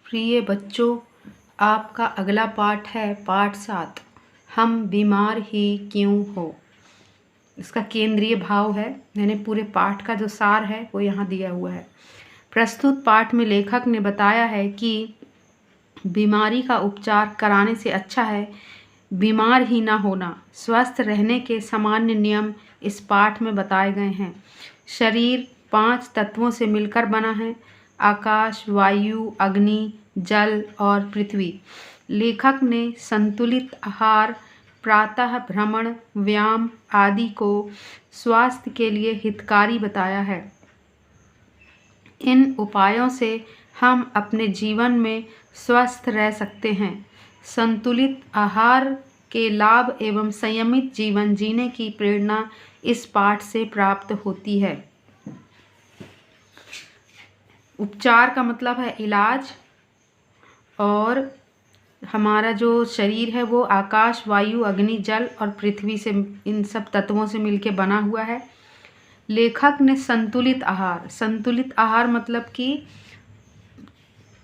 प्रिय बच्चों, आपका अगला पाठ है पाठ 7। हम बीमार ही क्यों हो। इसका केंद्रीय भाव है, यानी पूरे पाठ का जो सार है वो यहाँ दिया हुआ है। प्रस्तुत पाठ में लेखक ने बताया है कि बीमारी का उपचार कराने से अच्छा है बीमार ही ना होना। स्वस्थ रहने के सामान्य नियम इस पाठ में बताए गए हैं। शरीर 5 तत्वों से मिलकर बना है: आकाश, वायु, अग्नि, जल और पृथ्वी। लेखक ने संतुलित आहार, प्रातः भ्रमण, व्यायाम आदि को स्वास्थ्य के लिए हितकारी बताया है। इन उपायों से हम अपने जीवन में स्वस्थ रह सकते हैं। संतुलित आहार के लाभ एवं संयमित जीवन जीने की प्रेरणा इस पाठ से प्राप्त होती है। उपचार का मतलब है इलाज, और हमारा जो शरीर है वो आकाश, वायु, अग्नि, जल और पृथ्वी से, इन सब तत्वों से मिलके बना हुआ है। लेखक ने संतुलित आहार मतलब कि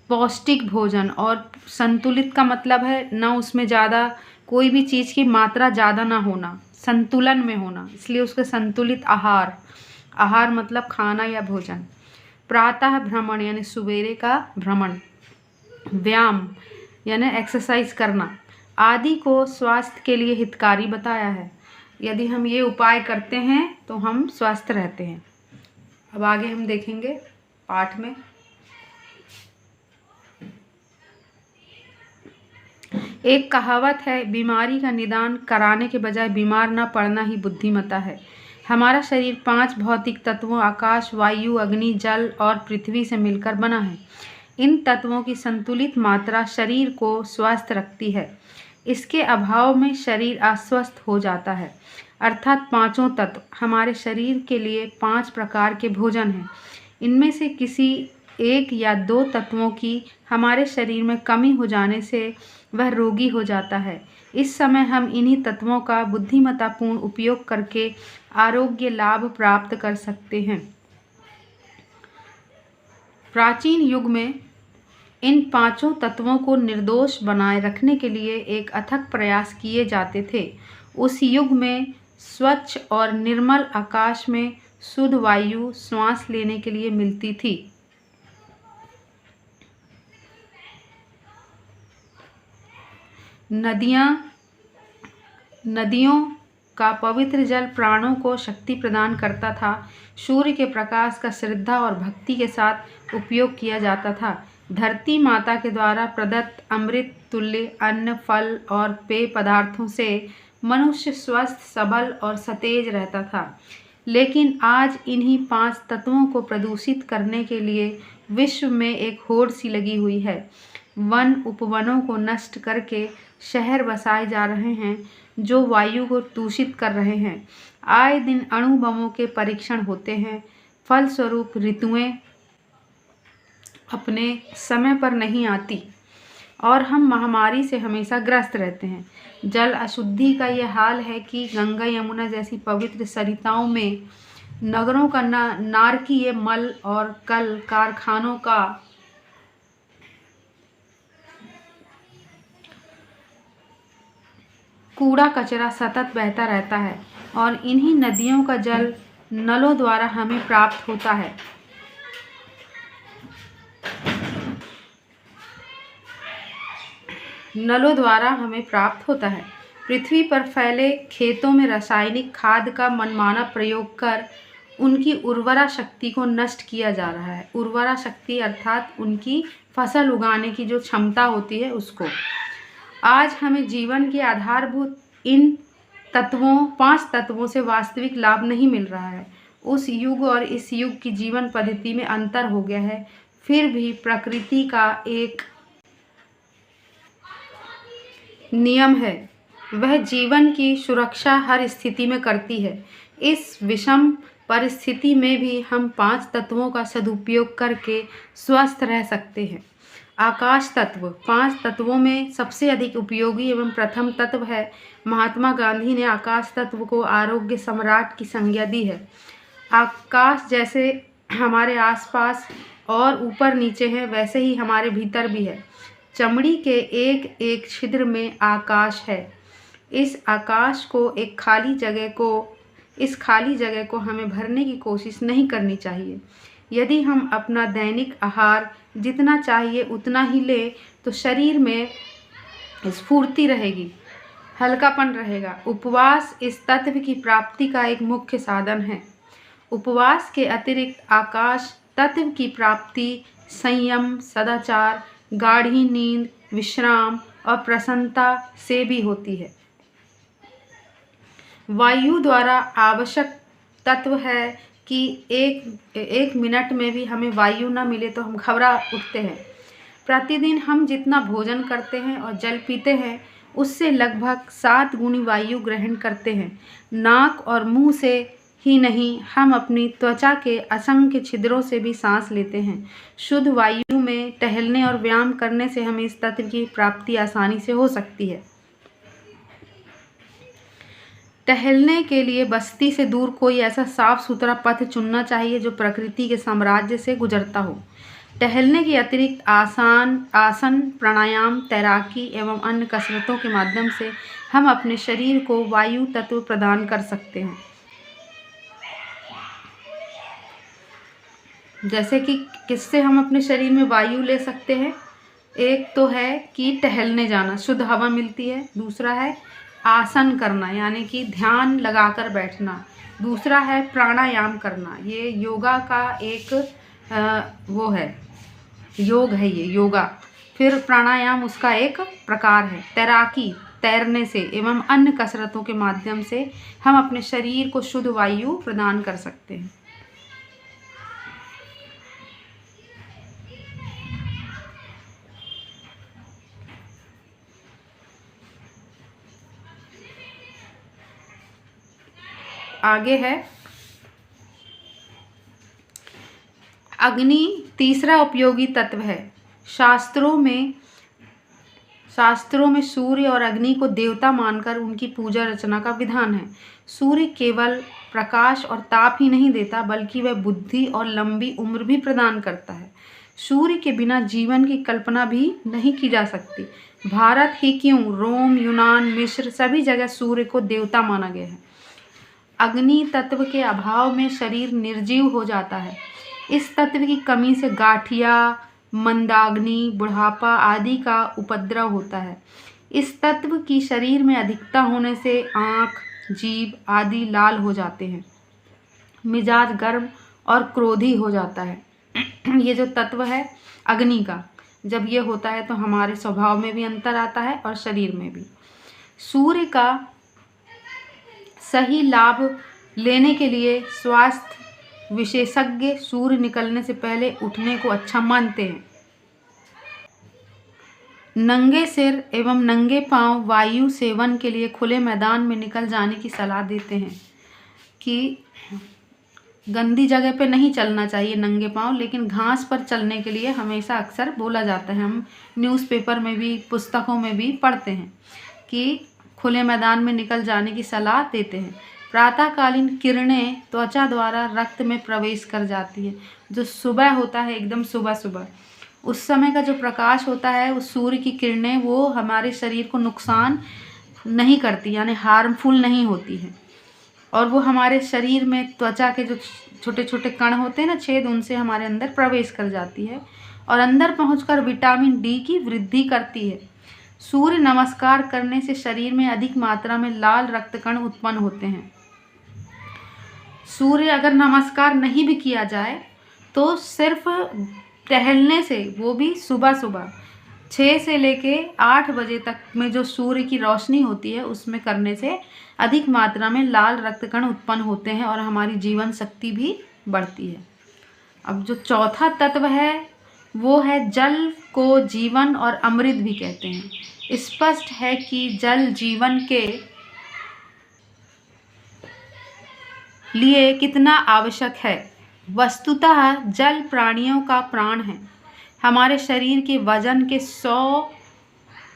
पौष्टिक भोजन, और संतुलित का मतलब है ना उसमें ज़्यादा कोई भी चीज़ की मात्रा ज़्यादा ना होना, संतुलन में होना, इसलिए उसके संतुलित आहार मतलब खाना या भोजन। प्रातः भ्रमण यानी सवेरे का भ्रमण, व्यायाम यानी एक्सरसाइज करना आदि को स्वास्थ्य के लिए हितकारी बताया है। यदि हम ये उपाय करते हैं तो हम स्वस्थ रहते हैं। अब आगे हम देखेंगे पाठ में। एक कहावत है, बीमारी का निदान कराने के बजाय बीमार न पड़ना ही बुद्धिमत्ता है। हमारा शरीर 5 भौतिक तत्वों आकाश, वायु, अग्नि, जल और पृथ्वी से मिलकर बना है। इन तत्वों की संतुलित मात्रा शरीर को स्वस्थ रखती है। इसके अभाव में शरीर अस्वस्थ हो जाता है। अर्थात 5 तत्व हमारे शरीर के लिए 5 प्रकार के भोजन हैं। इनमें से किसी 1 या 2 तत्वों की हमारे शरीर में कमी हो जाने से वह रोगी हो जाता है। इस समय हम इन्हीं तत्वों का बुद्धिमत्तापूर्ण उपयोग करके आरोग्य लाभ प्राप्त कर सकते हैं। प्राचीन युग में इन 5 तत्वों को निर्दोष बनाए रखने के लिए एक अथक प्रयास किए जाते थे। उस युग में स्वच्छ और निर्मल आकाश में शुद्ध वायु श्वास लेने के लिए मिलती थी। नदियों का पवित्र जल प्राणों को शक्ति प्रदान करता था। सूर्य के प्रकाश का श्रद्धा और भक्ति के साथ उपयोग किया जाता था। धरती माता के द्वारा प्रदत्त अमृत तुल्य अन्न, फल और पेय पदार्थों से मनुष्य स्वस्थ, सबल और सतेज रहता था। लेकिन आज इन्हीं 5 तत्वों को प्रदूषित करने के लिए विश्व में एक होड़ सी लगी हुई है। वन उपवनों को नष्ट करके शहर बसाए जा रहे हैं जो वायु को दूषित कर रहे हैं। आए दिन अणु बमों के परीक्षण होते हैं। फलस्वरूप ऋतुएं अपने समय पर नहीं आती और हम महामारी से हमेशा ग्रस्त रहते हैं। जल अशुद्धि का यह हाल है कि गंगा, यमुना जैसी पवित्र सरिताओं में नगरों का नारकीय मल और कल कारखानों का कूड़ा कचरा सतत बहता रहता है, और इन्हीं नदियों का जल नलों द्वारा हमें प्राप्त होता है। पृथ्वी पर फैले खेतों में रासायनिक खाद का मनमाना प्रयोग कर उनकी उर्वरा शक्ति को नष्ट किया जा रहा है। उर्वरा शक्ति अर्थात उनकी फसल उगाने की जो क्षमता होती है उसको। आज हमें जीवन के आधारभूत इन 5 तत्वों से वास्तविक लाभ नहीं मिल रहा है। उस युग और इस युग की जीवन पद्धति में अंतर हो गया है। फिर भी प्रकृति का एक नियम है, वह जीवन की सुरक्षा हर स्थिति में करती है। इस विषम परिस्थिति में भी हम 5 तत्वों का सदुपयोग करके स्वस्थ रह सकते हैं। आकाश तत्व 5 तत्वों में सबसे अधिक उपयोगी एवं प्रथम तत्व है। महात्मा गांधी ने आकाश तत्व को आरोग्य सम्राट की संज्ञा दी है। आकाश जैसे हमारे आसपास और ऊपर नीचे है, वैसे ही हमारे भीतर भी है। चमड़ी के एक एक छिद्र में आकाश है। इस खाली जगह को हमें भरने की कोशिश नहीं करनी चाहिए। यदि हम अपना दैनिक आहार जितना चाहिए उतना ही लें तो शरीर में स्फूर्ति रहेगी, हल्कापन रहेगा। उपवास इस तत्व की प्राप्ति का एक मुख्य साधन है। उपवास के अतिरिक्त आकाश तत्व की प्राप्ति संयम, सदाचार, गाढ़ी नींद, विश्राम और प्रसन्नता से भी होती है। वायु द्वारा आवश्यक तत्व है कि एक मिनट में भी हमें वायु न मिले तो हम घबरा उठते हैं। प्रतिदिन हम जितना भोजन करते हैं और जल पीते हैं उससे लगभग 7 गुनी वायु ग्रहण करते हैं। नाक और मुंह से ही नहीं, हम अपनी त्वचा के असंख्य छिद्रों से भी सांस लेते हैं। शुद्ध वायु में टहलने और व्यायाम करने से हमें इस तत्व की प्राप्ति आसानी से हो सकती है। टहलने के लिए बस्ती से दूर कोई ऐसा साफ सुथरा पथ चुनना चाहिए जो प्रकृति के साम्राज्य से गुजरता हो। टहलने के अतिरिक्त आसन, प्राणायाम, तैराकी एवं अन्य कसरतों के माध्यम से हम अपने शरीर को वायु तत्व प्रदान कर सकते हैं। जैसे कि किससे हम अपने शरीर में वायु ले सकते हैं? एक तो है कि टहलने जाना, शुद्ध हवा मिलती है। दूसरा है आसन करना, यानी कि ध्यान लगाकर बैठना। दूसरा है प्राणायाम करना, ये योगा का एक वो है, योग है ये योगा। फिर प्राणायाम उसका एक प्रकार है। तैराकी, तैरने से एवं अन्य कसरतों के माध्यम से हम अपने शरीर को शुद्ध वायु प्रदान कर सकते हैं। आगे है अग्नि, तीसरा उपयोगी तत्व है। शास्त्रों में सूर्य और अग्नि को देवता मानकर उनकी पूजा अर्चना का विधान है। सूर्य केवल प्रकाश और ताप ही नहीं देता बल्कि वह बुद्धि और लंबी उम्र भी प्रदान करता है। सूर्य के बिना जीवन की कल्पना भी नहीं की जा सकती। भारत ही क्यों, रोम, यूनान, मिस्र सभी जगह सूर्य को देवता माना गया है। अग्नि तत्व के अभाव में शरीर निर्जीव हो जाता है। इस तत्व की कमी से गाठिया, मंदाग्नि, बुढ़ापा आदि का उपद्रव होता है। इस तत्व की शरीर में अधिकता होने से आँख, जीभ आदि लाल हो जाते हैं। मिजाज गर्म और क्रोधी हो जाता है। ये जो तत्व है अग्नि का, जब ये होता है तो हमारे स्वभाव में भी अंतर आता है और शरीर में भी। सूर्य का सही लाभ लेने के लिए स्वास्थ्य विशेषज्ञ सूर्य निकलने से पहले उठने को अच्छा मानते हैं। नंगे सिर एवं नंगे पांव वायु सेवन के लिए खुले मैदान में निकल जाने की सलाह देते हैं कि गंदी जगह पे नहीं चलना चाहिए नंगे पांव, लेकिन घास पर चलने के लिए हमेशा अक्सर बोला जाता है। हम न्यूज़पेपर में भी, पुस्तकों में भी पढ़ते हैं कि खुले मैदान में निकल जाने की सलाह देते हैं। प्रातःकालीन किरणें त्वचा द्वारा रक्त में प्रवेश कर जाती है। जो सुबह होता है, एकदम सुबह उस समय का जो प्रकाश होता है, उस सूर्य की किरणें वो हमारे शरीर को नुकसान नहीं करती, यानी हार्मफुल नहीं होती है। और वो हमारे शरीर में त्वचा के जो छोटे छोटे कण होते हैं ना, छेद, उनसे हमारे अंदर प्रवेश कर जाती है और अंदर पहुंचकर विटामिन डी की वृद्धि करती है। सूर्य नमस्कार करने से शरीर में अधिक मात्रा में लाल रक्त कण उत्पन्न होते हैं। सूर्य अगर नमस्कार नहीं भी किया जाए तो सिर्फ टहलने से, वो भी सुबह 6 से लेके 8 बजे तक में जो सूर्य की रोशनी होती है उसमें करने से अधिक मात्रा में लाल रक्त कण उत्पन्न होते हैं और हमारी जीवन शक्ति भी बढ़ती है। अब जो चौथा तत्व है वो है जल को जीवन और अमृत भी कहते हैं। स्पष्ट है कि जल जीवन के लिए कितना आवश्यक है। वस्तुतः जल प्राणियों का प्राण है। हमारे शरीर के वजन के 100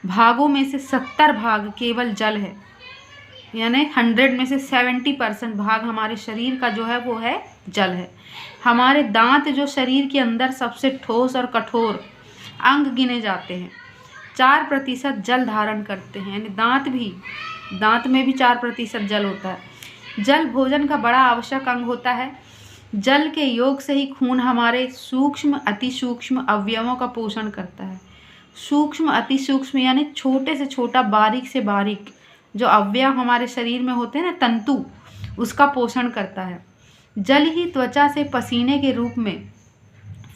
भागों में से 70 भाग केवल जल है। यानी 100 में से 70% भाग हमारे शरीर का जो है वो है जल है। हमारे दांत जो शरीर के अंदर सबसे ठोस और कठोर अंग गिने जाते हैं, 4% जल धारण करते हैं, यानी दांत में भी 4% जल होता है। जल भोजन का बड़ा आवश्यक अंग होता है। जल के योग से ही खून हमारे सूक्ष्म अति सूक्ष्म अवयवों का पोषण करता है। सूक्ष्म अति सूक्ष्म यानी छोटे से छोटा बारीक से बारीक जो अवयव हमारे शरीर में होते हैं ना, तंतु, उसका पोषण करता है। जल ही त्वचा से पसीने के रूप में,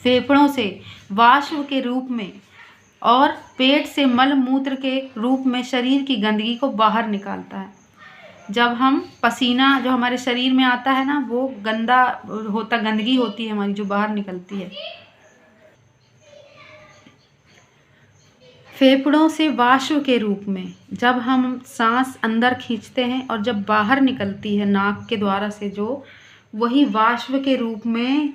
फेफड़ों से वाष्प के रूप में और पेट से मल मूत्र के रूप में शरीर की गंदगी को बाहर निकालता है। जब हम पसीना जो हमारे शरीर में आता है ना, वो गंदा होता, गंदगी होती है हमारी जो बाहर निकलती है। फेफड़ों से वाष्प के रूप में जब हम सांस अंदर खींचते हैं और जब बाहर निकलती है नाक के द्वारा से, जो वही वाष्प के रूप में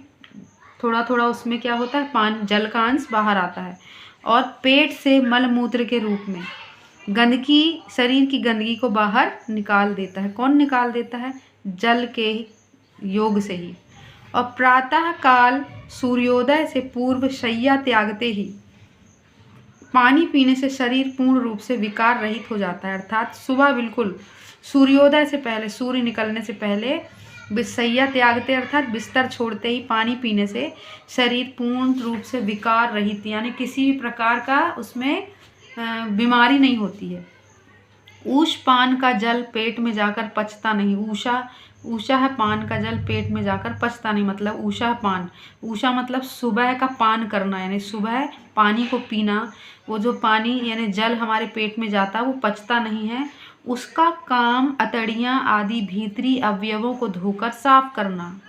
थोड़ा थोड़ा उसमें क्या होता है, पानी, जल का अंश बाहर आता है। और पेट से मल मूत्र के रूप में गंदगी, शरीर की गंदगी को बाहर निकाल देता है। कौन निकाल देता है? जल के योग से ही। और प्रातः काल सूर्योदय से पूर्व शैया त्यागते ही पानी पीने से शरीर पूर्ण रूप से विकार रहित हो जाता है। अर्थात सुबह बिल्कुल सूर्योदय से पहले, सूर्य निकलने से पहले शैया त्यागते अर्थात बिस्तर छोड़ते ही पानी पीने से शरीर पूर्ण रूप से विकार रहित, यानी किसी भी प्रकार का उसमें बीमारी नहीं होती है। ऊष पान का जल पेट में जाकर पचता नहीं। ऊषा है पान का जल पेट में जाकर पचता नहीं, मतलब ऊषा पान। ऊषा मतलब सुबह का पान करना, यानी सुबह पानी को पीना। वो जो पानी यानी जल हमारे पेट में जाता है वो पचता नहीं है। उसका काम अतड़ियाँ आदि भीतरी अवयवों को धोकर साफ करना।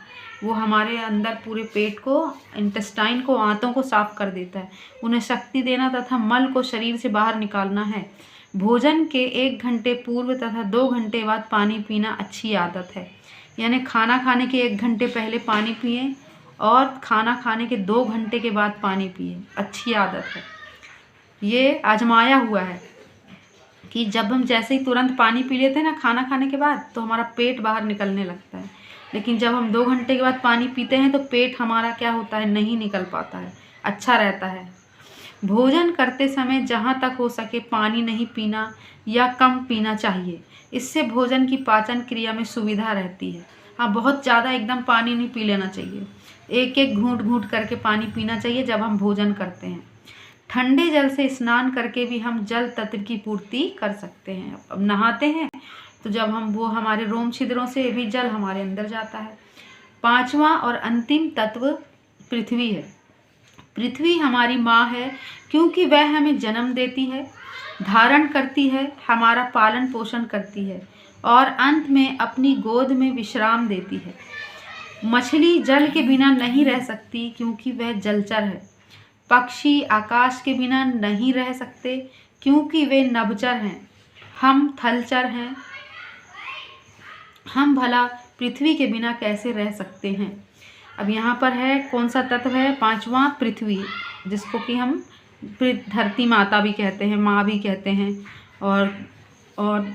वो हमारे अंदर पूरे पेट को, इंटेस्टाइन को, आंतों को साफ कर देता है। उन्हें शक्ति देना तथा मल को शरीर से बाहर निकालना है। भोजन के 1 घंटे पूर्व तथा 2 घंटे बाद पानी पीना अच्छी आदत है। यानी खाना खाने के 1 घंटे पहले पानी पिए और खाना खाने के 2 घंटे के बाद पानी पिए, अच्छी आदत है। ये आजमाया हुआ है कि जब हम जैसे ही तुरंत पानी पी लेते हैं ना खाना खाने के बाद, तो हमारा पेट बाहर निकलने लगता है। लेकिन जब हम 2 घंटे के बाद पानी पीते हैं तो पेट हमारा क्या होता है, नहीं निकल पाता है, अच्छा रहता है। भोजन करते समय जहाँ तक हो सके पानी नहीं पीना या कम पीना चाहिए। इससे भोजन की पाचन क्रिया में सुविधा रहती है। हाँ, बहुत ज़्यादा एकदम पानी नहीं पी लेना चाहिए, एक एक घूंट घूंट करके पानी पीना चाहिए जब हम भोजन करते हैं। ठंडे जल से स्नान करके भी हम जल तत्व की पूर्ति कर सकते हैं। अब नहाते हैं तो जब हम वो हमारे रोम छिद्रों से भी जल हमारे अंदर जाता है। 5वां और अंतिम तत्व पृथ्वी है। पृथ्वी हमारी माँ है क्योंकि वह हमें जन्म देती है, धारण करती है, हमारा पालन पोषण करती है और अंत में अपनी गोद में विश्राम देती है। मछली जल के बिना नहीं रह सकती क्योंकि वह जलचर है। पक्षी आकाश के बिना नहीं रह सकते क्योंकि वे नभचर हैं। हम थलचर हैं। हम भला पृथ्वी के बिना कैसे रह सकते हैं? अब यहाँ पर है कौन सा तत्व है? 5वां पृथ्वी, जिसको कि हम धरती माता भी कहते हैं, माँ भी कहते हैं, और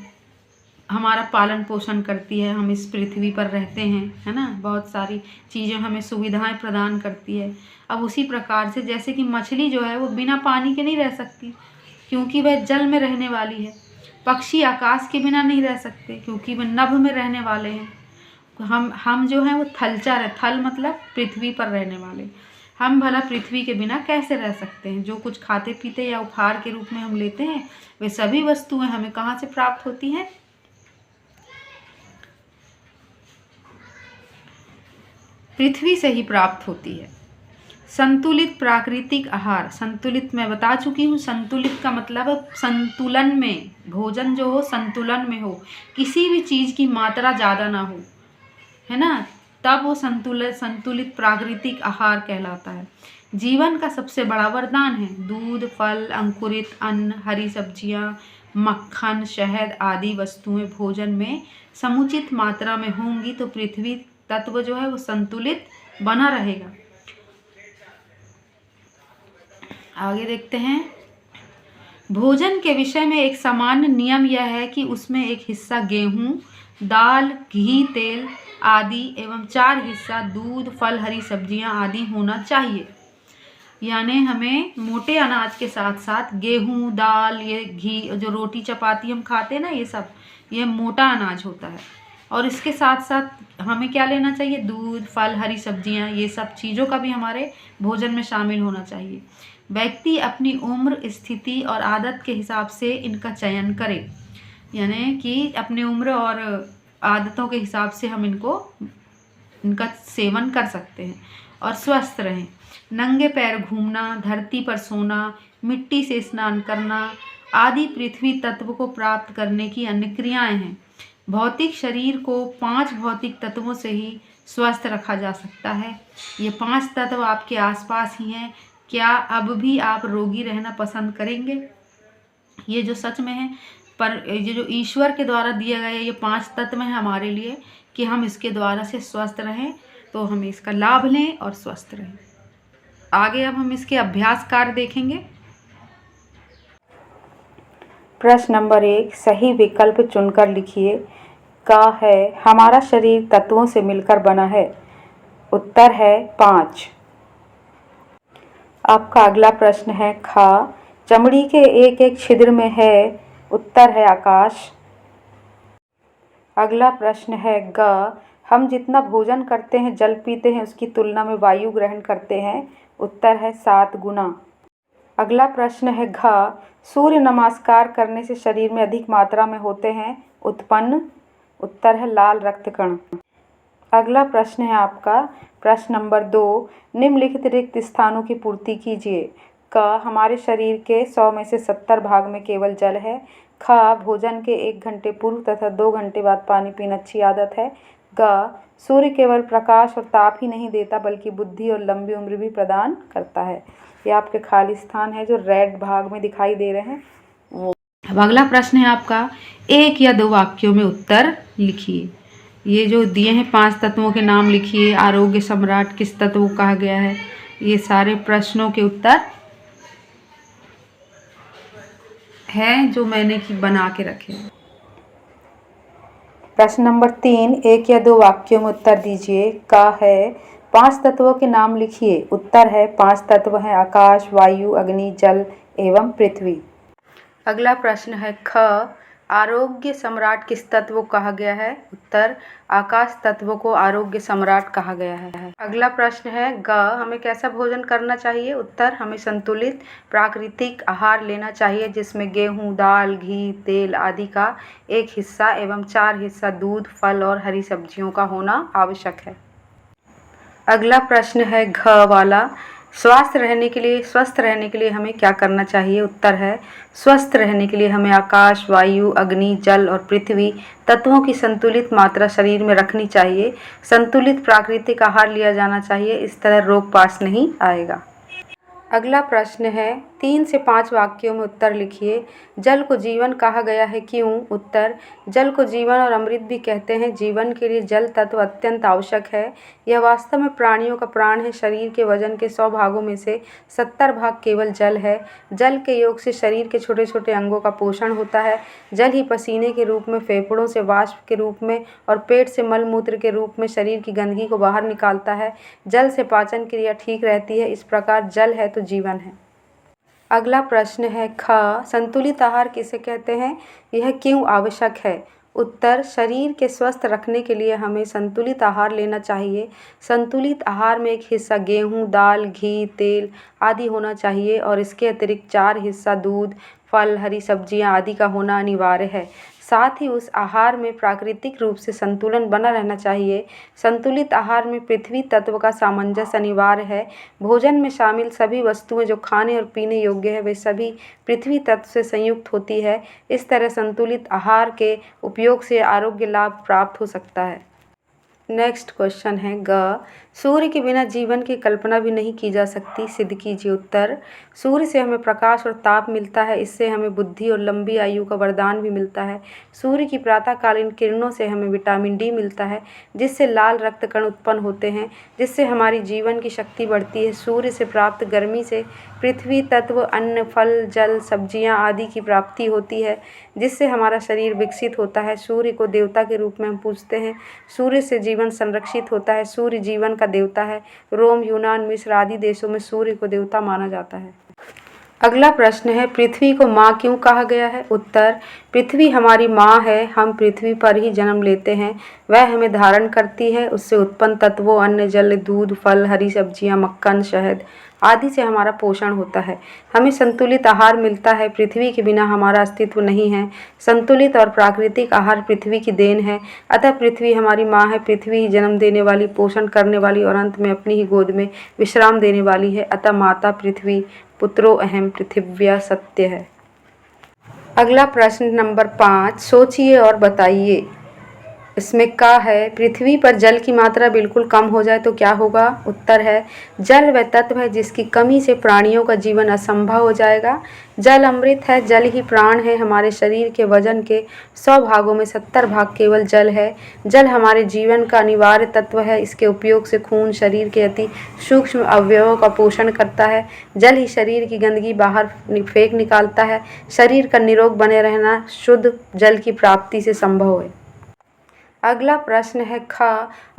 हमारा पालन पोषण करती है। हम इस पृथ्वी पर रहते हैं, है ना, बहुत सारी चीज़ें हमें सुविधाएं प्रदान करती है। अब उसी प्रकार से जैसे कि मछली जो है वो बिना पानी के नहीं रह सकती क्योंकि वह जल में रहने वाली है। पक्षी आकाश के बिना नहीं रह सकते क्योंकि वह नभ में रहने वाले हैं। हम जो हैं वो थलचर है। थल मतलब पृथ्वी पर रहने वाले। हम भला पृथ्वी के बिना कैसे रह सकते हैं? जो कुछ खाते पीते या उपहार के रूप में हम लेते हैं वे सभी वस्तुएं हमें कहाँ से प्राप्त होती हैं? पृथ्वी से ही प्राप्त होती है। संतुलित प्राकृतिक आहार। संतुलित मैं बता चुकी हूँ। संतुलित का मतलब संतुलन में, भोजन जो हो संतुलन में हो, किसी भी चीज़ की मात्रा ज़्यादा ना हो, है ना, तब वो संतुलित प्राकृतिक आहार कहलाता है। जीवन का सबसे बड़ा वरदान है। दूध, फल, अंकुरित अन्न, हरी सब्जियाँ, मक्खन, शहद आदि वस्तुएं भोजन में समुचित मात्रा में होंगी तो पृथ्वी तत्व जो है वो संतुलित बना रहेगा। आगे देखते हैं। भोजन के विषय में एक सामान्य नियम यह है कि उसमें एक हिस्सा गेहूँ, दाल, घी, तेल आदि एवं 4 हिस्सा दूध, फल, हरी सब्जियां आदि होना चाहिए। यानी हमें मोटे अनाज के साथ साथ गेहूँ, दाल, ये घी, जो रोटी चपाती हम खाते हैं ना, ये सब ये मोटा अनाज होता है। और इसके साथ साथ हमें क्या लेना चाहिए? दूध, फल, हरी सब्जियां, ये सब चीज़ों का भी हमारे भोजन में शामिल होना चाहिए। व्यक्ति अपनी उम्र, स्थिति और आदत के हिसाब से इनका चयन करे। यानी कि अपनी उम्र और आदतों के हिसाब से हम इनका सेवन कर सकते हैं। और स्वस्थ रहें। नंगे पैर घूमना, धरती पर सोना, मिट्टी से स्नान करना आदि पृथ्वी तत्व को प्राप्त करने की अन्य क्रियाएं हैं। भौतिक शरीर को 5 भौतिक तत्वों से ही स्वस्थ रखा जा सकता है। ये 5 तत्व आपके आसपास ही हैं। क्या अब भी आप रोगी रहना पसंद करेंगे? ये जो सच में है, पर ये जो ईश्वर के द्वारा दिए गए ये 5 तत्व हैं हमारे लिए कि हम इसके द्वारा से स्वस्थ रहें, तो हम इसका लाभ लें और स्वस्थ रहें। आगे अब हम इसके अभ्यास कार्य देखेंगे। प्रश्न नंबर 1, सही विकल्प चुनकर लिखिए। क है, हमारा शरीर तत्वों से मिलकर बना है। उत्तर है 5। आपका अगला प्रश्न है ख, चमड़ी के एक एक छिद्र में है। उत्तर है आकाश। अगला प्रश्न है ग, हम जितना भोजन करते हैं, जल पीते हैं, उसकी तुलना में वायु ग्रहण करते हैं। उत्तर है 7 गुना। अगला प्रश्न है घ, सूर्य नमस्कार करने से शरीर में अधिक मात्रा में होते हैं उत्पन्न। उत्तर है लाल रक्त कण। अगला प्रश्न है आपका प्रश्न नंबर 2, निम्नलिखित रिक्त स्थानों की पूर्ति कीजिए। क, हमारे शरीर के 100 में से 70 भाग में केवल जल है। ख, भोजन के 1 घंटे पूर्व तथा 2 घंटे बाद पानी पीना अच्छी आदत है। ग, सूर्य केवल प्रकाश और ताप ही नहीं देता बल्कि बुद्धि और लंबी उम्र भी प्रदान करता है। ये आपके खाली स्थान है जो रेड भाग में दिखाई दे रहे हैं वो। अब अगला प्रश्न है आपका, 1 या 2 वाक्यों में उत्तर लिखिए। ये जो दिए हैं 5 तत्वों के नाम लिखिए। आरोग्य सम्राट किस तत्व को कहा गया है? ये सारे प्रश्नों के उत्तर हैं जो मैंने बना के रखे हैं। प्रश्न नंबर 3, 1 या 2 वाक्यों में उत्तर दीजिए। क है, 5 तत्वों के नाम लिखिए। उत्तर है 5 तत्व हैं आकाश, वायु, अग्नि, जल एवं पृथ्वी। अगला प्रश्न है ख, आरोग्य सम्राट किस तत्व को कहा गया है? उत्तर, आकाश तत्व को आरोग्य सम्राट कहा गया है। अगला प्रश्न है ग, हमें कैसा भोजन करना चाहिए? उत्तर, हमें संतुलित प्राकृतिक आहार लेना चाहिए जिसमें गेहूं, दाल, घी, तेल आदि का 1 हिस्सा एवं 4 हिस्सा दूध, फल और हरी सब्जियों का होना आवश्यक है। अगला प्रश्न है घ वाला, स्वस्थ रहने के लिए हमें क्या करना चाहिए? उत्तर है, स्वस्थ रहने के लिए हमें आकाश, वायु, अग्नि, जल और पृथ्वी तत्वों की संतुलित मात्रा शरीर में रखनी चाहिए। संतुलित प्राकृतिक आहार लिया जाना चाहिए, इस तरह रोग पास नहीं आएगा। अगला प्रश्न है, 3 से 5 वाक्यों में उत्तर लिखिए। जल को जीवन कहा गया है, क्यों? उत्तर, जल को जीवन और अमृत भी कहते हैं। जीवन के लिए जल तत्व अत्यंत आवश्यक है। यह वास्तव में प्राणियों का प्राण है। शरीर के वजन के 100 भागों में से 70 भाग केवल जल है। जल के योग से शरीर के छोटे छोटे अंगों का पोषण होता है। जल ही पसीने के रूप में, फेफड़ों से वाष्प के रूप में और पेट से मल मूत्र के रूप में शरीर की गंदगी को बाहर निकालता है। जल से पाचन क्रिया ठीक रहती है। इस प्रकार जल है तो जीवन है। अगला प्रश्न है ख, संतुलित आहार किसे कहते हैं? यह क्यों आवश्यक है? उत्तर, शरीर के स्वस्थ रखने के लिए हमें संतुलित आहार लेना चाहिए। संतुलित आहार में 1 हिस्सा गेहूं, दाल, घी, तेल आदि होना चाहिए और इसके अतिरिक्त 4 हिस्सा दूध, फल, हरी सब्जियां आदि का होना अनिवार्य है। साथ ही उस आहार में प्राकृतिक रूप से संतुलन बना रहना चाहिए। संतुलित आहार में पृथ्वी तत्व का सामंजस्य अनिवार्य है। भोजन में शामिल सभी वस्तुएं जो खाने और पीने योग्य है वे सभी पृथ्वी तत्व से संयुक्त होती है। इस तरह संतुलित आहार के उपयोग से आरोग्य लाभ प्राप्त हो सकता है। नेक्स्ट क्वेश्चन है ग, सूर्य के बिना जीवन की कल्पना भी नहीं की जा सकती, सिद्ध कीजिए। उत्तर, सूर्य से हमें प्रकाश और ताप मिलता है। इससे हमें बुद्धि और लंबी आयु का वरदान भी मिलता है। सूर्य की प्रातःकालीन किरणों से हमें विटामिन डी मिलता है जिससे लाल रक्त कण उत्पन्न होते हैं जिससे हमारी जीवन की शक्ति बढ़ती है। सूर्य से प्राप्त गर्मी से पृथ्वी तत्व अन्न, फल, जल, सब्जियां आदि की प्राप्ति होती है, जिससे हमारा शरीर विकसित होता है। सूर्य को देवता के रूप में हम पूजते हैं। सूर्य से जीवन संरक्षित होता है। सूर्य जीवन का देवता है। रोम, यूनान, मिस्र आदि देशों में सूर्य को देवता माना जाता है। अगला प्रश्न है, पृथ्वी को माँ क्यों कहा गया है? उत्तर, पृथ्वी हमारी माँ है। हम पृथ्वी पर ही जन्म लेते हैं। वह हमें धारण करती है। उससे उत्पन्न तत्वों अन्न, जल, दूध, फल, हरी सब्जियां, मक्खन, शहद आदि से हमारा पोषण होता है। हमें संतुलित आहार मिलता है। पृथ्वी के बिना हमारा अस्तित्व नहीं है। संतुलित और प्राकृतिक आहार पृथ्वी की देन है। अतः पृथ्वी हमारी माँ है। पृथ्वी ही जन्म देने वाली, पोषण करने वाली और अंत में अपनी ही गोद में विश्राम देने वाली है। अतः माता पृथ्वी पुत्रो अहम पृथिव्या सत्य है। अगला प्रश्न नंबर 5, सोचिए और बताइए। इसमें का है, पृथ्वी पर जल की मात्रा बिल्कुल कम हो जाए तो क्या होगा? उत्तर है, जल वह तत्व है जिसकी कमी से प्राणियों का जीवन असंभव हो जाएगा। जल अमृत है। जल ही प्राण है। हमारे शरीर के वजन के 100 भागों में 70 भाग केवल जल है। जल हमारे जीवन का अनिवार्य तत्व है। इसके उपयोग से खून शरीर के अति सूक्ष्म अवयवों का पोषण करता है। जल ही शरीर की गंदगी बाहर फेंक निकालता है। शरीर का निरोग बने रहना शुद्ध जल की प्राप्ति से संभव है। अगला प्रश्न है,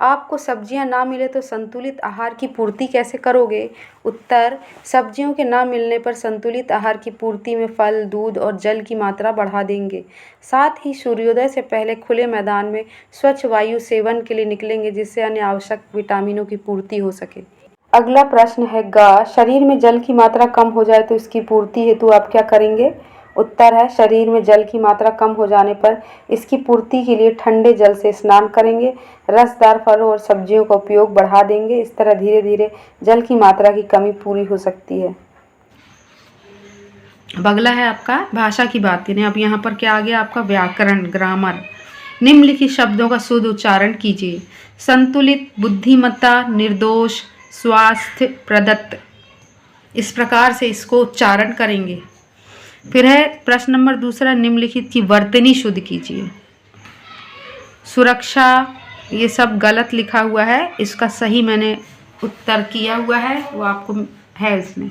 आपको सब्जियां ना मिले तो संतुलित आहार की पूर्ति कैसे करोगे? उत्तर, सब्जियों के ना मिलने पर संतुलित आहार की पूर्ति में फल, दूध और जल की मात्रा बढ़ा देंगे। साथ ही सूर्योदय से पहले खुले मैदान में स्वच्छ वायु सेवन के लिए निकलेंगे, जिससे अन्य आवश्यक विटामिनों की पूर्ति हो सके। अगला प्रश्न है, शरीर में जल की मात्रा कम हो जाए तो इसकी पूर्ति हेतु आप क्या करेंगे? उत्तर है, शरीर में जल की मात्रा कम हो जाने पर इसकी पूर्ति के लिए ठंडे जल से स्नान करेंगे। रसदार फलों और सब्जियों का उपयोग बढ़ा देंगे। इस तरह धीरे धीरे जल की मात्रा की कमी पूरी हो सकती है। अगला है आपका भाषा की बात करें। अब यहाँ पर क्या आ गया आपका व्याकरण, ग्रामर। निम्नलिखित शब्दों का शुद्ध उच्चारण कीजिए। संतुलित, बुद्धिमत्ता, निर्दोष, स्वास्थ्य प्रदत्त। इस प्रकार से इसको उच्चारण करेंगे। फिर है प्रश्न नंबर 2, निम्नलिखित की वर्तनी शुद्ध कीजिए। सुरक्षा, ये सब गलत लिखा हुआ है। इसका सही मैंने उत्तर किया हुआ है, वो आपको है इसमें।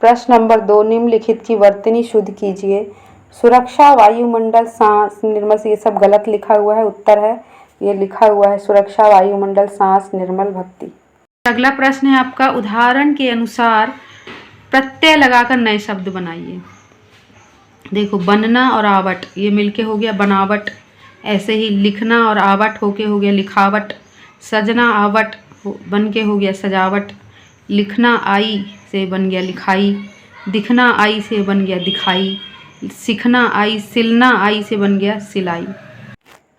प्रश्न नंबर 2, निम्नलिखित की वर्तनी शुद्ध कीजिए। सुरक्षा, वायुमंडल, सांस, निर्मल, ये सब गलत लिखा हुआ है। उत्तर है, ये लिखा हुआ है सुरक्षा, वायुमंडल, सांस, निर्मल, भक्ति। अगला प्रश्न है आपका, उदाहरण के अनुसार प्रत्यय लगाकर नए शब्द बनाइए। देखो, बनना और आवट, ये मिलके हो गया बनावट। ऐसे ही लिखना और आवट होके हो गया लिखावट। सजना आवट बन के हो गया सजावट। लिखना आई से बन गया लिखाई। दिखना आई से बन गया दिखाई। सीखना आई, सिलना आई से बन गया सिलाई।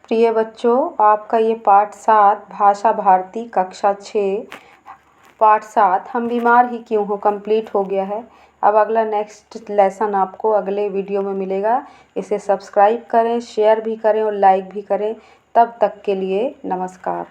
प्रिय बच्चों, आपका ये पाठ 7 भाषा भारती कक्षा 6 पाठ 7 हम बीमार ही क्यों हो कंप्लीट हो गया है। अब अगला नेक्स्ट लेसन आपको अगले वीडियो में मिलेगा। इसे सब्सक्राइब करें, शेयर भी करें और लाइक भी करें। तब तक के लिए नमस्कार।